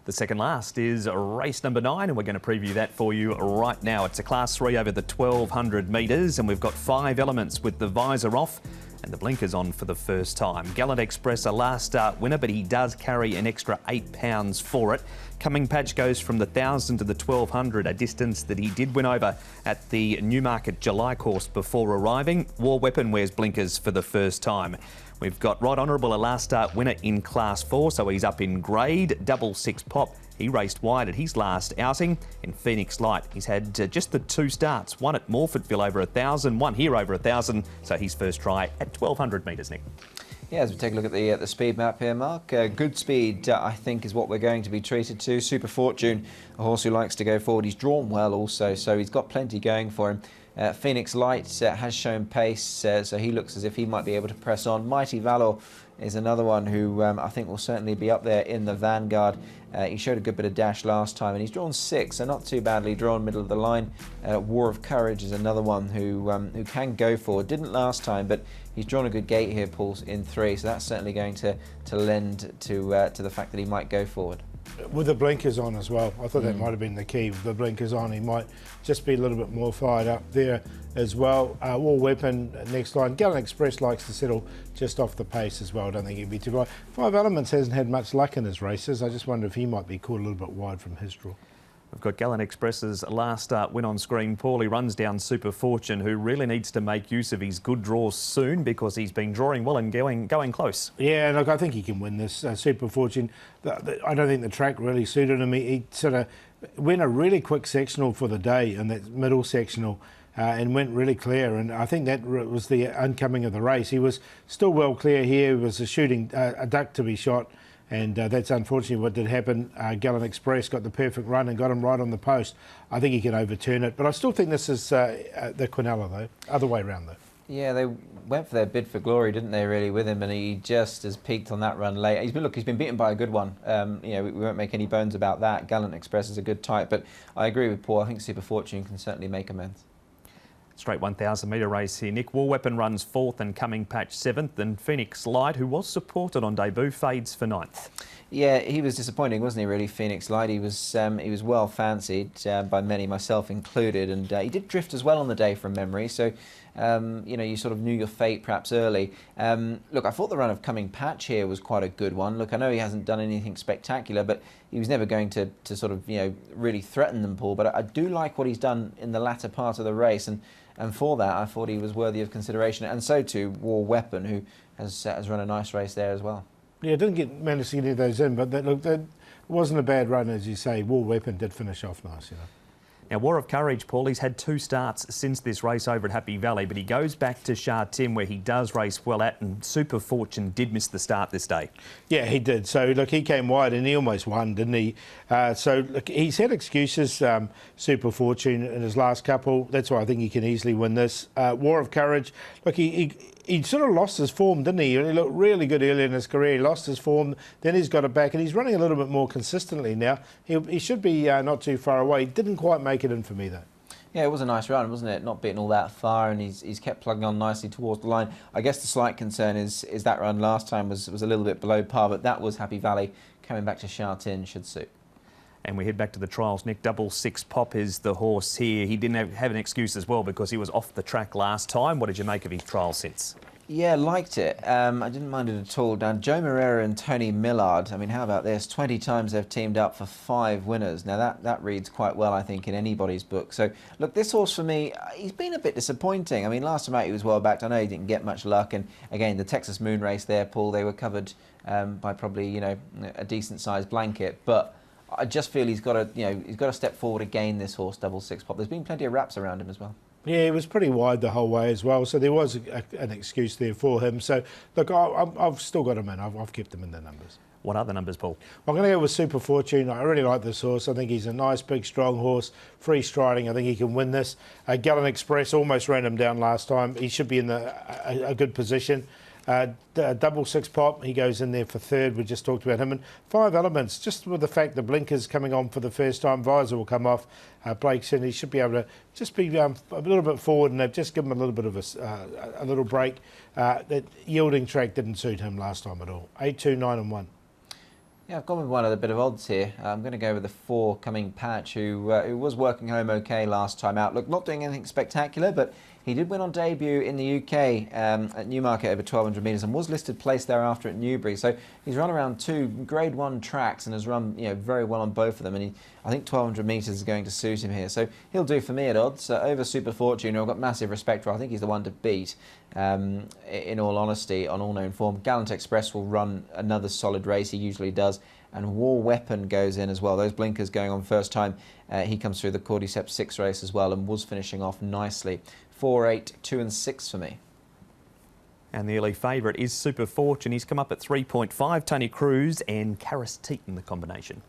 The second last is race number 9, and we're going to preview that for you right now. It's a Class 3 over the 1,200 metres, and we've got 5 elements with the visor off and the blinkers on for the first time. Gallant Express, a last start winner, but he does carry an extra £8 for it. Coming Patch goes from the 1,000 to the 1,200, a distance that he did win over at the Newmarket July course before arriving. War Weapon wears blinkers for the first time. We've got Right Honourable, a last start winner in Class 4, so he's up in grade. Double Six Pop, he raced wide at his last outing. In Phoenix Light, he's had just the 2 starts, one at Morfordville over 1,000, one here over 1,000, so his first try at 1,200 metres, Nick. Yeah, as we take a look at the speed map here, Mark, good speed, I think, is what we're going to be treated to. Super Fortune, a horse who likes to go forward. He's drawn well also, so he's got plenty going for him. Phoenix Light has shown pace, so he looks as if he might be able to press on. Mighty Valor is another one who I think will certainly be up there in the vanguard. He showed a good bit of dash last time, and he's drawn 6, so not too badly drawn, middle of the line. War of Courage is another one who can go forward. Didn't last time, but he's drawn a good gate here, Paul, in 3, so that's certainly going to lend to the fact that he might go forward. With the blinkers on as well, I thought that might have been the key. With the blinkers on, he might just be a little bit more fired up there as well. War Weapon, next line. Gallant Express likes to settle just off the pace as well. I don't think he'd be too wide. 5 Elements hasn't had much luck in his races. I just wonder if he might be caught a little bit wide from his draw. We've got Gallant Express's last start win on screen. Paul, he runs down Super Fortune, who really needs to make use of his good draws soon because he's been drawing well and going close. Yeah, look, I think he can win this. Super Fortune, I don't think the track really suited him. He sort of went a really quick sectional for the day in that middle sectional and went really clear. And I think that was the oncoming of the race. He was still well clear here. He was shooting a duck to be shot. And that's unfortunately what did happen. Gallant Express got the perfect run and got him right on the post. I think he can overturn it. But I still think this is the Quinella, though. Other way around, though. Yeah, they went for their bid for glory, didn't they, really, with him? And he just has peaked on that run late. He's been beaten by a good one. We won't make any bones about that. Gallant Express is a good type. But I agree with Paul. I think Super Fortune can certainly make amends. Straight 1,000 metre race here, Nick. War Weapon runs 4th and Coming Patch 7th, and Phoenix Light, who was supported on debut, fades for 9th. Yeah, he was disappointing, wasn't he, really, Phoenix Light? He was well fancied by many, myself included, and he did drift as well on the day from memory, so you sort of knew your fate perhaps early. Look, I thought the run of Coming Patch here was quite a good one. Look, I know he hasn't done anything spectacular, but he was never going to sort of, really threaten them, Paul, but I do like what he's done in the latter part of the race, and for that, I thought he was worthy of consideration, and so too War Weapon, who has run a nice race there as well. Yeah, didn't manage to get any of those in, but that wasn't a bad run, as you say. War Weapon did finish off nice, Now, War of Courage, Paul, he's had 2 starts since this race over at Happy Valley, but he goes back to Sha Tin, where he does race well at, and Super Fortune did miss the start this day. Yeah, he did. So, look, he came wide and he almost won, didn't he? So, look, he's had excuses, Super Fortune, in his last couple. That's why I think he can easily win this. War of Courage, look, he sort of lost his form, didn't he? He looked really good early in his career. He lost his form, then he's got it back, and he's running a little bit more consistently now. He should be not too far away. He didn't quite make it in for me, though. Yeah, it was a nice run, wasn't it? Not beating all that far, and he's kept plugging on nicely towards the line. I guess the slight concern is that run last time was a little bit below par, but that was Happy Valley. Coming back to Sha Tin should suit. And we head back to the trials, Nick. Double Six Pop is the horse here. He didn't have an excuse as well because he was off the track last time. What did you make of his trial since? Yeah, liked it. I didn't mind it at all. Now, Joe Moreira and Tony Millard, I mean, how about this? 20 times they've teamed up for 5 winners. Now, that reads quite well, I think, in anybody's book. So, look, this horse for me, he's been a bit disappointing. I mean, last time out he was well backed. I know he didn't get much luck. And, again, the Texas Moon race there, Paul, they were covered by probably, a decent-sized blanket. But I just feel he's got to step forward again, this horse, Double Six Pop. There's been plenty of wraps around him as well. Yeah, he was pretty wide the whole way as well, so there was an excuse there for him. So, look, I've still got him in. I've kept him in the numbers. What are the numbers, Paul? I'm going to go with Super Fortune. I really like this horse. I think he's a nice, big, strong horse. Free striding. I think he can win this. Gallant Express almost ran him down last time. He should be in a good position. Double Six Pop, he goes in there for 3rd. We just talked about him. And 5 Elements, just with the fact the blinkers coming on for the first time, visor will come off. Blake said he should be able to just be a little bit forward and just give him a little bit of a little break. That yielding track didn't suit him last time at all. 8, 2, 9 and 1. Yeah, I've gone with one of the bit of odds here. I'm going to go with the 4 Coming Patch, who was working home okay last time out. Look, not doing anything spectacular, but he did win on debut in the UK at Newmarket over 1,200 metres and was listed place thereafter at Newbury. So he's run around 2 Grade 1 tracks and has run very well on both of them. And I think 1,200 metres is going to suit him here. So he'll do for me at odds. Over Super Fortune, who I've got massive respect for. I think he's the one to beat, in all honesty, on all known form. Gallant Express will run another solid race. He usually does. And War Weapon goes in as well. Those blinkers going on first time. He comes through the Cordyceps 6 race as well and was finishing off nicely. 4, 8, 2 and 6 for me. And the early favourite is Super Fortune. He's come up at 3.5. Tony Cruz and Karis Teeton, the combination.